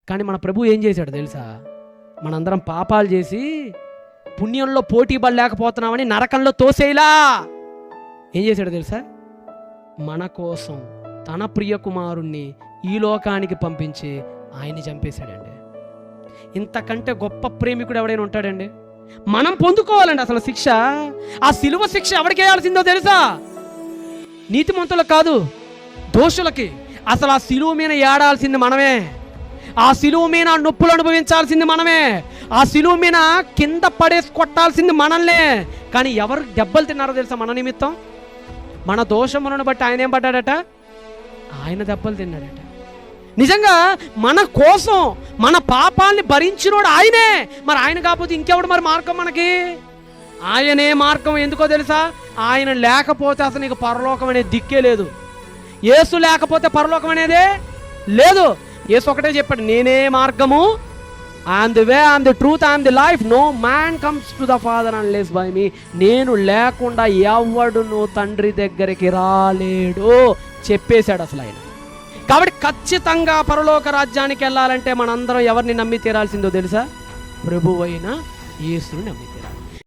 కానీ మన ప్రభు ఏం చేశాడు తెలుసా? మనందరం పాపాలు చేసి పుణ్యంలో పోటీ పడలేకపోతున్నామని నరకంలో తోసేలా ఏం చేశాడు తెలుసా? మన కోసం తన ప్రియ కుమారుణ్ణి ఈ లోకానికి పంపించి ఆయన్ని చంపేశాడండి. ఇంతకంటే గొప్ప ప్రేమికుడు ఎవడైనా ఉంటాడండి? మనం పొందుకోవాలండి అసలు శిక్ష. ఆ సిలువ శిక్ష ఎవరికి వేయాల్సిందో తెలుసా? నీతిమంతులకు కాదు, దోషులకి. అసలు ఆ సిలువ మీద ఏడాల్సింది మనమే. ఆ సిలువ మీద నొప్పులు అనుభవించాల్సింది మనమే. ఆ సిలువ మీద కింద పడేసి కొట్టాల్సింది మనల్నే. కానీ ఎవరు దెబ్బలు తిన్నారో తెలుసా? మన నిమిత్తం, మన దోషములను బట్టి ఆయన ఏం పడ్డాడట? ఆయన దెబ్బలు తిన్నాడట. నిజంగా మన కోసం మన పాపాలని భరించినోడు ఆయనే. మరి ఆయన కాకపోతే ఇంకెవడు మరి మార్గం మనకి? ఆయనే మార్గం. ఎందుకో తెలుసా? ఆయన లేకపోతే అసలు నీకు పరలోకం అనేది దిక్కే లేదు. యేసు లేకపోతే పరలోకం అనేదే లేదు. యేసు ఒకటే చెప్పాడు, నేనే మార్గము, I'm the way, I'm the truth, I'm the life, no man comes to the father unless by me. నేను లేకుండా ఎవడును తండ్రి దగ్గరికి రాలేడు చెప్పేశాడు అసలు ఆయన. కాబట్టి ఖచ్చితంగా పరలోక రాజ్యానికి వెళ్ళాలంటే మనందరం ఎవరిని నమ్మి తీరాల్సిందో తెలుసా? ప్రభువైన యేసుని నమ్మి తీరాలి.